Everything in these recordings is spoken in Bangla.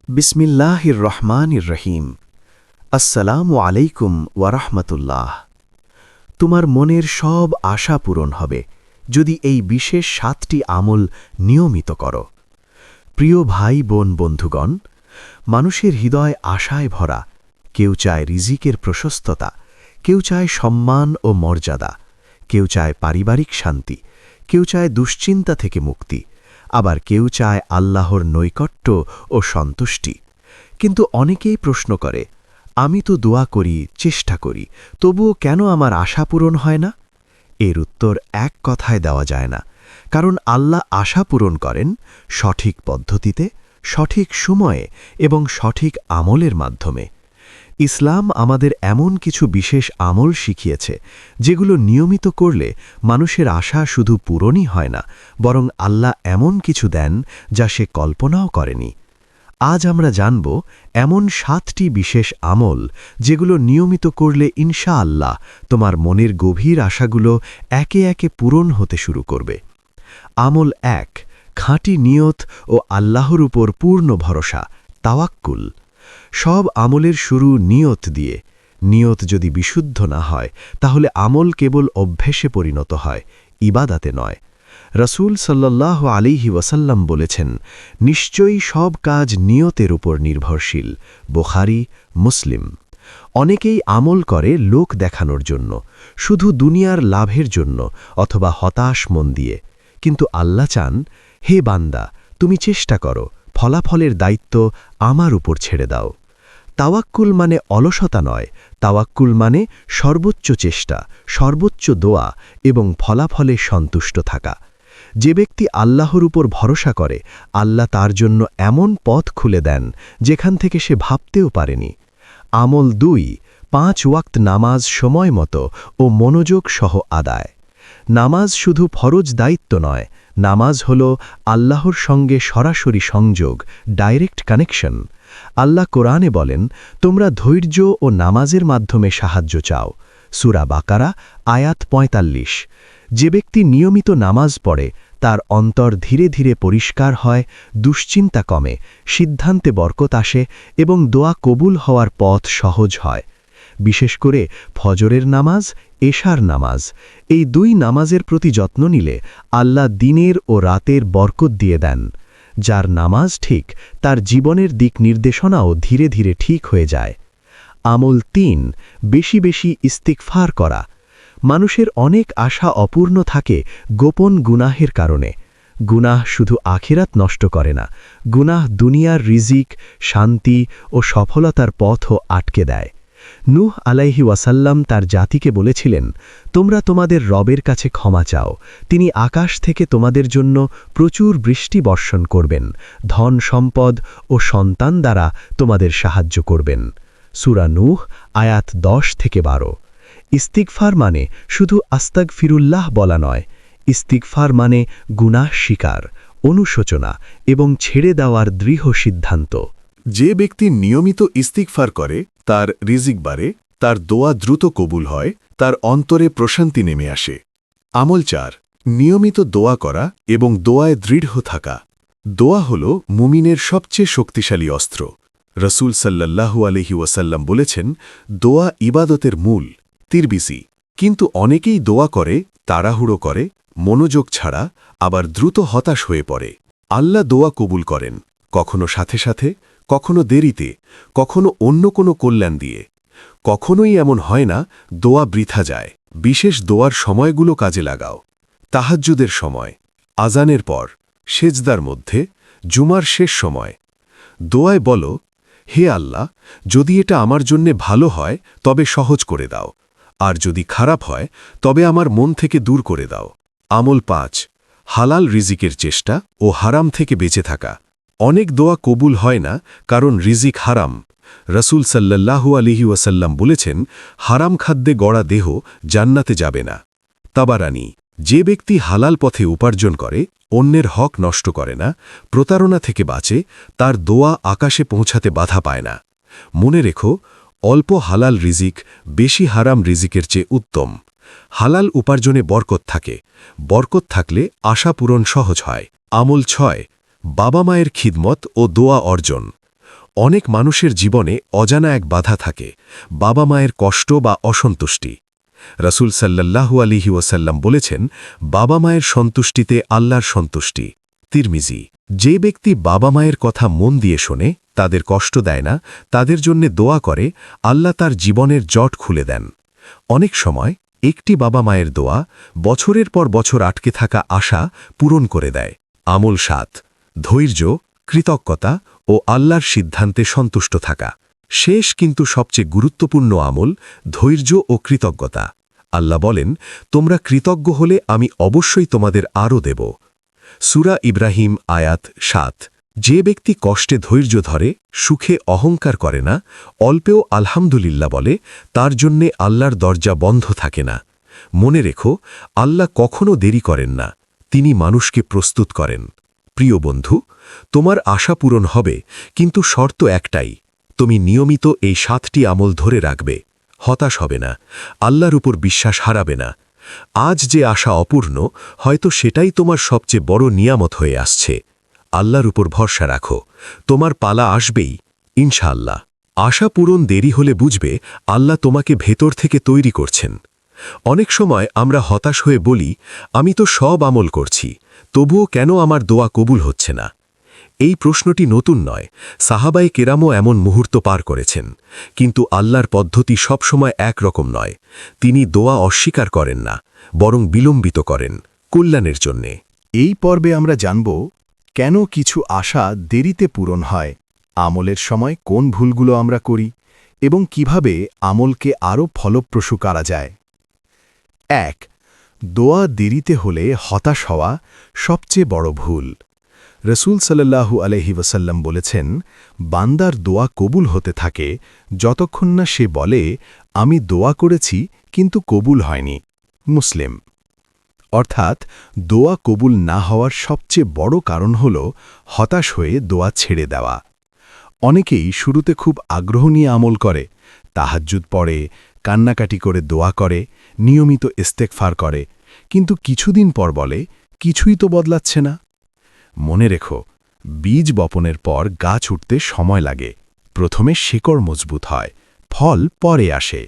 বিসমিল্লাহির রহমানির রহিম। আসসালামু আলাইকুম ওয়ারাহমাতুল্লাহ। তোমার মনের সব আশা পূরণ হবে যদি এই বিশেষ 7টি আমল নিয়মিত করো। প্রিয় ভাই বোন বন্ধুগণ, মানুষের হৃদয় আশায় ভরা। কেউ চায় রিজিকের প্রশস্ততা, কেউ চায় সম্মান ও মর্যাদা, কেউ চায় পারিবারিক শান্তি, কেউ চায় দুশ্চিন্তা থেকে মুক্তি, আবার কেউ চায় আল্লাহর নৈকট্য ও সন্তুষ্টি। কিন্তু অনেকেই প্রশ্ন করে, আমি তো দোয়া করি, চেষ্টা করি, তবুও কেন আমার আশা পূরণ হয় না? এর উত্তর এক কথায় দেওয়া যায় না, কারণ আল্লাহ আশা পূরণ করেন সঠিক পদ্ধতিতে, সঠিক সময়ে এবং সঠিক আমলের মাধ্যমে। ইসলাম আমাদের এমন কিছু বিশেষ আমল শিখিয়েছে যেগুলো নিয়মিত করলে মানুষের আশা শুধু পূরণই হয় না, বরং আল্লাহ এমন কিছু দেন যা সে কল্পনাও করেনি। আজ আমরা জানব এমন 7টি বিশেষ আমল যেগুলো নিয়মিত করলে ইনশাআল্লাহ তোমার মনের গভীর আশাগুলো একে একে পূরণ হতে শুরু করবে। আমল 1, খাঁটি নিয়ত ও আল্লাহর উপর পূর্ণ ভরসা, তাওয়াক্কুল। সব আমলের শুরু নিয়ত দিয়ে। নিয়ত যদি বিশুদ্ধ না হয় তাহলে আমল কেবল অভ্যেসে পরিণত হয়, ইবাদাতে নয়। রাসূল সাল্লাল্লাহু আলাইহি ওয়াসাল্লাম বলেছেন, নিশ্চয়ই সব কাজ নিয়তের উপর নির্ভরশীল। বুখারী, মুসলিম। অনেকেই আমল করে লোক দেখানোর জন্য, শুধু দুনিয়ার লাভের জন্য অথবা হতাশ মন দিয়ে। কিন্তু আল্লাহ চান, হে বান্দা, তুমি চেষ্টা করো, ফলাফলের দায়িত্ব আমার উপর ছেড়ে দাও। তাওয়াক্কুল মানে অলসতা নয়, তাওয়াক্কুল মানে সর্বোচ্চ চেষ্টা, সর্বোচ্চ দোয়া এবং ফলাফলে সন্তুষ্ট থাকা। যে ব্যক্তি আল্লাহর উপর ভরসা করে, আল্লাহ তার জন্য এমন পথ খুলে দেন যেখান থেকে সে ভাবতেও পারেনি। আমল 2, 5 ওয়াক্ত নামাজ সময় মতো ও মনোযোগ সহ আদায়। নামাজ শুধু ফরজ দায়িত্ব নয়, নামাজ হল আল্লাহর সঙ্গে সরাসরি সংযোগ, ডাইরেক্ট কানেকশন। আল্লাহ কোরআনে বলেন, তোমরা ধৈর্য ও নামাজের মাধ্যমে সাহায্য চাও। সূরা বাকারা, আয়াত 45। যে ব্যক্তি নিয়মিত নামাজ পড়ে তার অন্তর ধীরে ধীরে পরিষ্কার হয়, দুশ্চিন্তা কমে, সিদ্ধান্তে বরকত আসে এবং দোয়া কবুল হওয়ার পথ সহজ হয়। বিশেষ করে ফজরের নামাজ, এশার নামাজ, এই 2 নামাজের প্রতি যত্ন নিলে আল্লাহ দিনের ও রাতের বরকত দিয়ে দেন। যার নামাজ ঠিক, তার জীবনের দিক নির্দেশনাও ধীরে ধীরে ঠিক হয়ে যায়। আমল 3, বেশি বেশি ইস্তিগফার করা। মানুষের অনেক আশা অপূর্ণ থাকে গোপন গুনাহের কারণে। গুনাহ শুধু আখিরাত নষ্ট করে না, গুনাহ দুনিয়ার রিজিক, শান্তি ও সফলতার পথও আটকে দেয়। নূহ আলাইহি ওয়াসাল্লাম তার জাতিকে বলেছিলেন, তোমরা তোমাদের রবের কাছে ক্ষমা চাও, তিনি আকাশ থেকে তোমাদের জন্য প্রচুর বৃষ্টি বর্ষণ করবেন, ধন সম্পদ ও সন্তান দ্বারা তোমাদের সাহায্য করবেন। সূরা নূহ, আয়াত 10-12। ইস্তিগফার মানে শুধু আস্তাগফিরুল্লাহ বলা নয়, ইস্তিগফার মানে গুনাহ স্বীকার, অনুশোচনা এবং ছেড়ে দেওয়ার দৃঢ় সিদ্ধান্ত। যে ব্যক্তি নিয়মিত ইস্তিগফার করে তার রিজিক বাড়ে, তার দোয়া দ্রুত কবুল হয়, তার অন্তরে প্রশান্তি নেমে আসে। আমল 4, নিয়মিত দোয়া করা এবং দোয়ায় দৃঢ় থাকা। দোয়া হল মুমিনের সবচেয়ে শক্তিশালী অস্ত্র। রাসূল সাল্লাল্লাহু আলাইহি ওয়াসাল্লাম বলেছেন, দোয়া ইবাদতের মূল, তিরমিজি। কিন্তু অনেকেই দোয়া করে, তাড়াহুড়ো করে, মনোযোগ ছাড়া, আবার দ্রুত হতাশ হয়ে পড়ে। আল্লাহ দোয়া কবুল করেন, কখনো সাথে সাথে, কখনো দেরিতে, কখনো অন্য কোনো কল্যাণ দিয়ে। কখনোই এমন হয় না দোয়া বৃথা যায়। বিশেষ দোয়ার সময়গুলো কাজে লাগাও। তাহাজ্জুদের সময়, আজানের পর, সেজদার মধ্যে, জুমার শেষ সময়। দোয়ায় বলো, হে আল্লাহ, যদি এটা আমার জন্যে ভালো হয় তবে সহজ করে দাও, আর যদি খারাপ হয় তবে আমার মন থেকে দূর করে দাও। আমল 5, হালাল রিজিকের চেষ্টা ও হারাম থেকে বেঁচে থাকা। অনেক দোয়া কবুল হয় না কারণ রিজিক হারাম। রাসূল সাল্লাল্লাহু আলাইহি ওয়াসাল্লাম বলেছেন, হারাম খাদ্যে গড়া দেহ জান্নাতে যাবে না। তাবারানী। যে ব্যক্তি হালাল পথে উপার্জন করে, অন্যের হক নষ্ট করে না, প্রতারণা থেকে বাঁচে, তার দোয়া আকাশে পৌঁছাতে বাধা পায় না। মনে রেখো, অল্প হালাল রিজিক বেশি হারাম রিজিকের চেয়ে উত্তম। হালাল উপার্জনে বরকত থাকে, বরকত থাকলে আশা পূরণ সহজ হয়। আমল 6, বাবা মায়ের খিদমত ও দোয়া অর্জন। অনেক মানুষের জীবনে অজানা এক বাধা থাকে, বাবা মায়ের কষ্ট বা অসন্তুষ্টি। রাসূল সাল্লাল্লাহু আলাইহি ওয়াসাল্লাম বলেছেন, বাবা মায়ের সন্তুষ্টিতে আল্লাহর সন্তুষ্টি। তিরমিজি। যে ব্যক্তি বাবা মায়ের কথা মন দিয়ে শোনে, তাদের কষ্ট দেয় না, তাদের জন্যে দোয়া করে, আল্লাহ তার জীবনের জট খুলে দেন। অনেক সময় একটি বাবা মায়ের দোয়া বছরের পর বছর আটকে থাকা আশা পূরণ করে দেয়। আমল ৭, ধৈর্য, কৃতজ্ঞতা ও আল্লাহর সিদ্ধান্তে সন্তুষ্ট থাকা। শেষ কিন্তু সবচেয়ে গুরুত্বপূর্ণ আমল, ধৈর্য ও কৃতজ্ঞতা। আল্লাহ বলেন, তোমরা কৃতজ্ঞ হলে আমি অবশ্যই তোমাদের আরও দেব। সূরা ইব্রাহিম আয়াত ৭। যে ব্যক্তি কষ্টে ধৈর্য ধরে, সুখে অহংকার করে না, অল্পেও আলহামদুলিল্লাহ বলে, তার জন্যে আল্লাহর দরজা বন্ধ থাকে না। মনে রেখো, আল্লাহ কখনো দেরি করেন না, তিনি মানুষকে প্রস্তুত করেন। প্রিয় বন্ধু, তোমার আশা পূরণ হবে, কিন্তু শর্ত একটাই, তুমি নিয়মিত এই ৭টি আমল ধরে রাখবে, হতাশ হবে না, আল্লাহর উপর বিশ্বাস হারাবে না। আজ যে আশা অপূর্ণ, হয়তো সেটাই তোমার সবচেয়ে বড় নিয়ামত হয়ে আসছে। আল্লাহর উপর ভরসা রাখো, তোমার পালা আসবেই, ইনশাআল্লাহ। আশা পূরণ দেরি হলে বুঝবে, আল্লাহ তোমাকে ভেতর থেকে তৈরি করছেন। অনেক সময় আমরা হতাশ হয়ে বলি, আমি তো সব আমল করছি, তবুও কেন আমার দোয়া কবুল হচ্ছে না? এই প্রশ্নটি নতুন নয়, সাহাবায়ে কেরামও এমন মুহূর্ত পার করেছেন। কিন্তু আল্লাহর পদ্ধতি সবসময় একরকম নয়। তিনি দোয়া অস্বীকার করেন না, বরং বিলম্বিত করেন, কল্যাণের জন্যে। এই পর্বে আমরা জানব কেন কিছু আশা দেরিতে পূরণ হয়, আমলের সময় কোন ভুলগুলো আমরা করি এবং কিভাবে আমলকে আরও ফলপ্রসূ করা যায়। ১. দোয়া দেরিতে হলে হতাশ হওয়া সবচেয়ে বড় ভুল। রসুল সাল্লাল্লাহু আলাইহি ওয়াসাল্লাম বলেছেন, বান্দার দোয়া কবুল হতে থাকে যতক্ষণ না সে বলে, আমি দোয়া করেছি কিন্তু কবুল হয়নি। মুসলিম। অর্থাৎ দোয়া কবুল না হওয়ার সবচেয়ে বড় কারণ হল হতাশ হয়ে দোয়া ছেড়ে দেওয়া। অনেকেই শুরুতে খুব আগ্রহ নিয়ে আমল করে, তাহাজ্জুদ পড়ে, কান্নাকাটি করে দোয়া করে, নিয়মিত ইস্তেগফার করে, কিন্তু কিছুদিন পর বলে, কিছুই তো বদলাচ্ছে না। মনে রেখো, বীজ বপনের পর গাছ উঠতে সময় লাগে, প্রথমে শিকড় মজবুত হয়, ফল পরে আসে।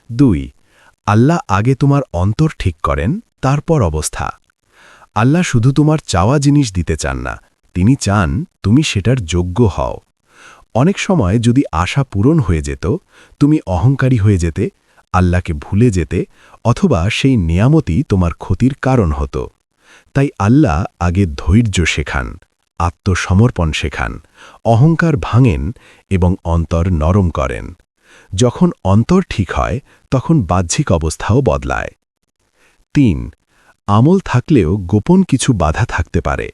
২. আল্লাহ আগে তোমার অন্তর ঠিক করেন, তারপর অবস্থা। আল্লাহ শুধু তোমার চাওয়া জিনিস দিতে চান না, তিনি চান তুমি সেটার যোগ্য হও। অনেক সময় যদি আশা পূরণ হয়ে যেত, তুমি অহংকারী হয়ে যেতে, আল্লাহকে ভুলে যেতে, অথবা সেই নিয়ামতই তোমার ক্ষতির কারণ হতো। তাই আল্লাহ আগে ধৈর্য শেখান, আত্মসমর্পণ শেখান, অহংকার ভাঙেন এবং অন্তর নরম করেন। যখন অন্তর ঠিক হয়, তখন বাহ্যিক অবস্থাও বদলায়। ৩. আমল থাকলেও গোপন কিছু বাধা থাকতে পারে।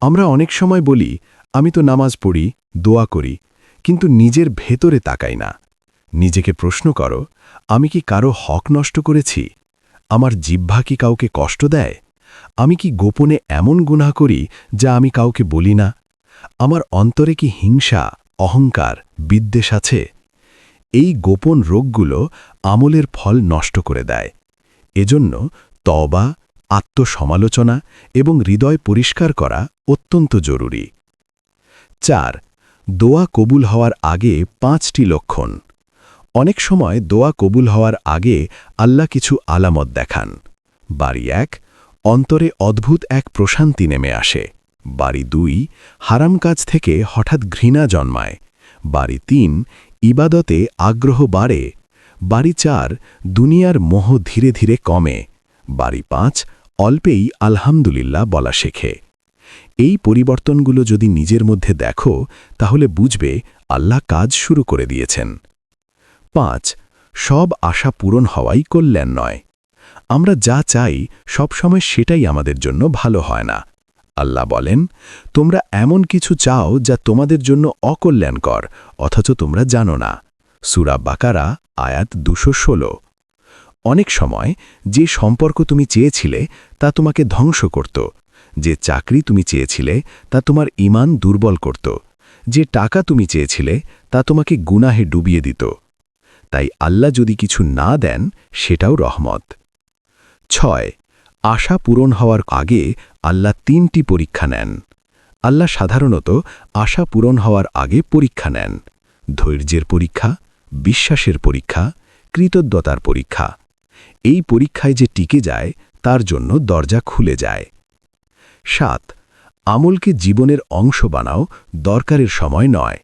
আমরা অনেক সময় বলি, আমি তো নামাজ পড়ি, দোয়া করি, কিন্তু নিজের ভেতরে তাকাই না। নিজেকে প্রশ্ন করো, আমি কি কারো হক নষ্ট করেছি? আমার জিহ্বা কি কাউকে কষ্ট দেয়? আমি কি গোপনে এমন গুনাহ করি যা আমি কাউকে বলি না? আমার অন্তরে কি হিংসা, অহংকার, বিদ্বেষ আছে? এই গোপন রোগগুলো আমলের ফল নষ্ট করে দেয়। এজন্য তওবা, আত্মসমালোচনা এবং হৃদয় পরিষ্কার করা অত্যন্ত জরুরি। ৪. দোয়া কবুল হওয়ার আগে ৫টি লক্ষণ। অনেক সময় দোয়া কবুল হওয়ার আগে আল্লাহ কিছু আলামত দেখান। বাড়ি ১, অন্তরে অদ্ভুত এক প্রশান্তি নেমে আসে। বাড়ি ২, হারাম কাজ থেকে হঠাৎ ঘৃণা জন্মায়। বাড়ি ৩, ইবাদতে আগ্রহ বাড়ে। বাড়ি ৪, দুনিয়ার মোহ ধীরে ধীরে কমে। বাড়ি ৫, অল্পেই আলহামদুলিল্লাহ বলা শেখে। এই পরিবর্তনগুলো যদি নিজের মধ্যে দেখো, তাহলে বুঝবে আল্লাহ কাজ শুরু করে দিয়েছেন। ৫. সব আশা পূরণ হওয়াই কল্যাণ নয়। আমরা যা চাই সবসময় সেটাই আমাদের জন্য ভালো হয় না। আল্লাহ বলেন, তোমরা এমন কিছু চাও যা তোমাদের জন্য অকল্যাণকর, অথচ তোমরা জানো না। সূরা বাকারা আয়াত ২১৬। অনেক সময় যে সম্পর্ক তুমি চেয়েছিলে তা তোমাকে ধ্বংস করত, যে চাকরি তুমি চেয়েছিলে তা তোমার ঈমান দুর্বল করত, যে টাকা তুমি চেয়েছিলে তা তোমাকে গুনাহে ডুবিয়ে দিত। তাই আল্লাহ যদি কিছু না দেন, সেটাও রহমত। ৬. আশা পূরণ হওয়ার আগে আল্লাহ ৩টি পরীক্ষা নেন। আল্লাহ সাধারণত আশা পূরণ হওয়ার আগে পরীক্ষা নেন, ধৈর্যের পরীক্ষা, বিশ্বাসের পরীক্ষা, কৃতজ্ঞতার পরীক্ষা। এই পরীক্ষায় যে টিকে যায় তার জন্য দরজা খুলে যায়। ৭. আমলকে জীবনের অংশ বানাও, দরকারের সময় নয়।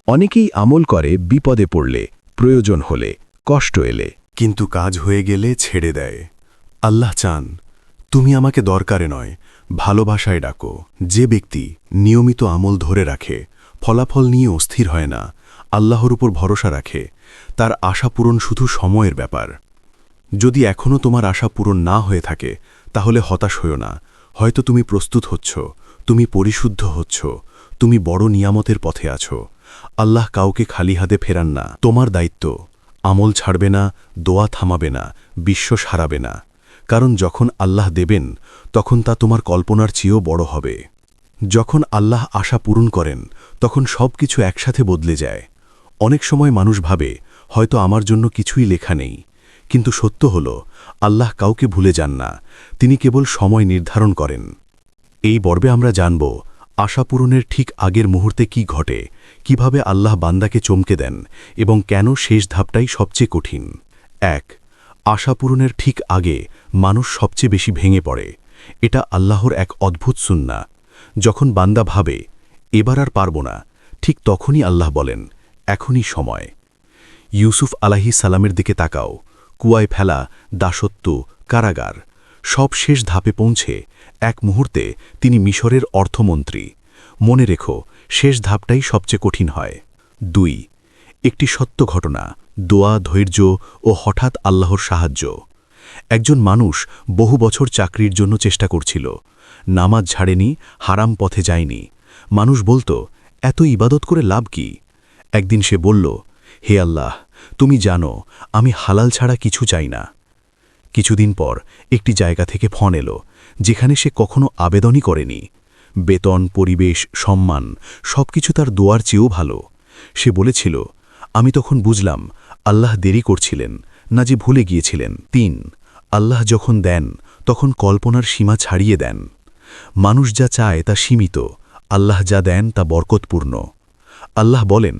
অনেকেই আমল করে বিপদে পড়লে, প্রয়োজন হলে, কষ্ট এলে। কিন্তু কাজ হয়ে গেলে ছেড়ে দেয়। আল্লাহ চান তুমি আমাকে দরকারে নয়, ভালোবাসায় ডাকো। যে ব্যক্তি নিয়মিত আমল ধরে রাখে, ফলাফল নিয়ে অস্থির হয় না, আল্লাহর উপর ভরসা রাখে, তার আশা পূরণ শুধু সময়ের ব্যাপার। যদি এখনও তোমার আশা পূরণ না হয়ে থাকে তাহলে হতাশ হও না। হয়তো তুমি প্রস্তুত হচ্ছ, তুমি পরিশুদ্ধ হচ্ছ, তুমি বড় নিয়ামতের পথে আছো। আল্লাহ কাউকে খালি হাতে ফেরান না। তোমার দায়িত্ব আমল ছাড়বে না, দোয়া থামাবে না, বিশ্বাস হারাবে না। কারণ যখন আল্লাহ দেবেন তখন তা তোমার কল্পনার চেয়েও বড় হবে। যখন আল্লাহ আশা পূরণ করেন তখন সব কিছু একসাথে বদলে যায়। অনেক সময় মানুষ ভাবে হয়তো আমার জন্য কিছুই লেখা নেই, কিন্তু সত্য হল আল্লাহ কাউকে ভুলে যান না, তিনি কেবল সময় নির্ধারণ করেন। এই পর্বে আমরা জানব আশা পূরণের ঠিক আগের মুহূর্তে কি ঘটে, কিভাবে আল্লাহ বান্দাকে চমকে দেন এবং কেন শেষ ধাপটাই সবচেয়ে কঠিন। ১. আশা পূরণের ঠিক আগে মানুষ সবচেয়ে বেশি ভেঙে পড়ে। এটা আল্লাহর এক অদ্ভুত সুন্নাহ। যখন বান্দা ভাবে এবার আর পারব না, ঠিক তখনই আল্লাহ বলেন, এখনই সময়। ইউসুফ আলাইহিস সালামের দিকে তাকাও। কুয়ায় ফেলা, দাসত্ব, কারাগার, সব শেষ ধাপে পৌঁছে এক মুহূর্তে তিনি মিশরের অর্থমন্ত্রী। মনে রেখো, শেষ ধাপটাই সবচেয়ে কঠিন হয়। ২. একটি সত্য ঘটনা, দোয়া, ধৈর্য ও হঠাৎ আল্লাহর সাহায্য। একজন মানুষ বহু বছর চাকরির জন্য চেষ্টা করছিল, নামাজ ছাড়েনি, হারাম পথে যায়নি। মানুষ বলতো, এত ইবাদত করে লাভ কি? একদিন সে বলল, হে আল্লাহ, তুমি জানো আমি হালাল ছাড়া কিছু চাই না। কিছুদিন পর একটি জায়গা থেকে ফোন এলো, যেখানে সে কখনো আবেদনই করেনি। বেতন, পরিবেশ, সম্মান সবকিছু তার দোয়ার চেয়েও ভালো। সে বলেছিল, আমি তখন বুঝলাম আল্লাহ দেরি করছিলেন না, যে ভুলে গিয়েছিলেন। ৩. আল্লাহ যখন দেন তখন কল্পনার সীমা ছাড়িয়ে দেন। মানুষ যা চায় তা সীমিত, আল্লাহ যা দেন তা বরকতপূর্ণ। আল্লাহ বলেন,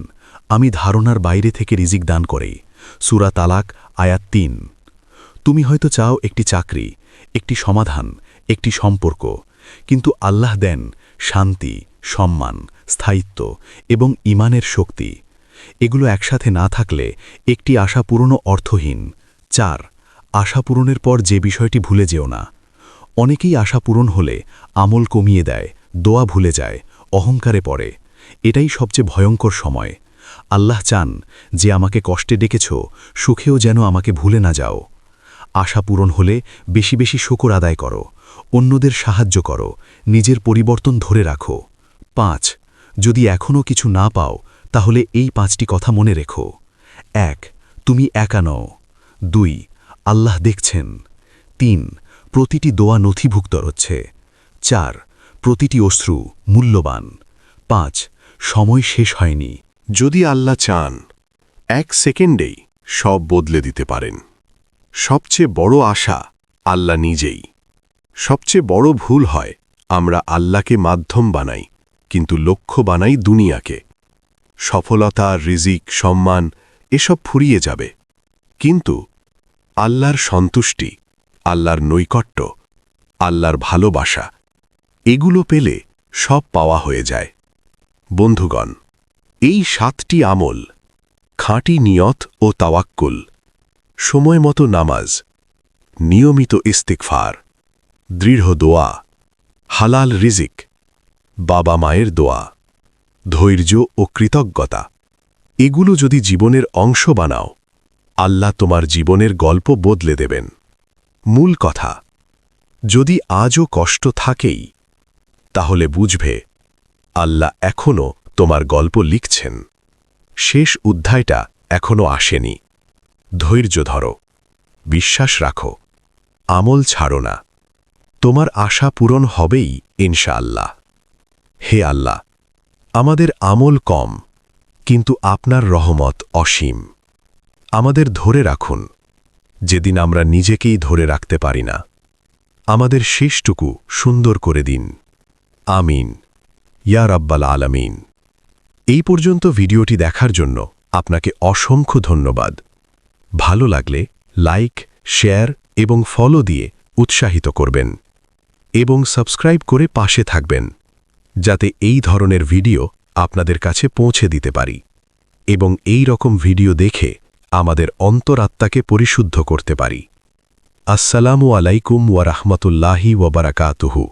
আমি ধারণার বাইরে থেকে রিজিক দান করি। সূরা তালাক, আয়াত ৩। তুমি হয়তো চাও একটি চাকরি, একটি সমাধান, একটি সম্পর্ক, কিন্তু আল্লাহ দেন শান্তি, সম্মান, স্থায়িত্ব এবং ঈমানের শক্তি। এগুলো একসাথে না থাকলে একটি আশা পূরণও অর্থহীন। ৪. আশা পূরণের পর যে বিষয়টি ভুলে যেও না। অনেকেই আশা পূরণ হলে আমল কমিয়ে দেয়, দোয়া ভুলে যায়, অহংকারে পড়ে। এটাই সবচেয়ে ভয়ঙ্কর সময়। আল্লাহ চান যে আমাকে কষ্টে ডেকেছ, সুখেও যেন আমাকে ভুলে না যাও। আশা পূরণ হলে বেশি বেশি শুকর আদায় করো, অন্যদের সাহায্য করো, নিজের পরিবর্তন ধরে রাখো। ৫. যদি এখনও কিছু না পাও তাহলে এই ৫টি কথা মনে রেখো। ১. তুমি একা নও। ২. আল্লাহ দেখছেন। ৩. প্রতিটি দোয়া নথিভুক্ত হচ্ছে। ৪. প্রতিটি অশ্রু মূল্যবান। ৫. সময় শেষ হয়নি। যদি আল্লাহ চান ১ সেকেন্ডেই সব বদলে দিতে পারেন। সবচেয়ে বড় আশা আল্লাহ নিজেই। সবচেয়ে বড় ভুল হয় আমরা আল্লাহকে মাধ্যম বানাই, কিন্তু লক্ষ্য বানাই দুনিয়াকে। সফলতা, রিজিক, সম্মান এসব ফুরিয়ে যাবে, কিন্তু আল্লাহর সন্তুষ্টি, আল্লাহর নৈকট্য, আল্লাহর ভালোবাসা, এগুলো পেলে সব পাওয়া হয়ে যায়। বন্ধুগণ, এই ৭টি আমল, খাঁটি নিয়ত ও তাওয়াক্কুল, সময়মতো নামাজ, নিয়মিত ইস্তিগফার, দৃঢ় দোয়া, হালাল রিজিক, বাবা মায়ের দোয়া, ধৈর্য ও কৃতজ্ঞতা, এগুলো যদি জীবনের অংশ বানাও, আল্লাহ তোমার জীবনের গল্প বদলে দেবেন। মূল কথা, যদি আজও কষ্ট থাকেই, তাহলে বুঝবে আল্লাহ এখনও তোমার গল্প লিখছেন। শেষ অধ্যায়টা এখনও আসেনি। ধৈর্য ধরো, বিশ্বাস রাখো, আমল ছাড়ো না। তোমার আশা পূরণ হবেই ইনশাআল্লাহ। হে আল্লাহ, আমাদের আমল কম, কিন্তু আপনার রহমত অসীম। আমাদের ধরে রাখুন যেদিন আমরা নিজেকেই ধরে রাখতে পারি না। আমাদের শেষটুকু সুন্দর করে দিন। আমিন। ইয়া রাব্বাল আলামিন। এই পর্যন্ত ভিডিওটি দেখার জন্য আপনাকে অসংখ্য ধন্যবাদ। ভালো লাগলে লাইক, শেয়ার এবং ফলো দিয়ে উৎসাহিত করবেন এবং সাবস্ক্রাইব করে পাশে থাকবেন, যাতে এই ধরনের ভিডিও আপনাদের কাছে পৌঁছে দিতে পারি এবং এই রকম ভিডিও দেখে আমাদের অন্তরাত্মাকে পরিশুদ্ধ করতে পারি। আসসালামু আলাইকুম ওয়া রাহমাতুল্লাহি ওয়া বারাকাতুহু।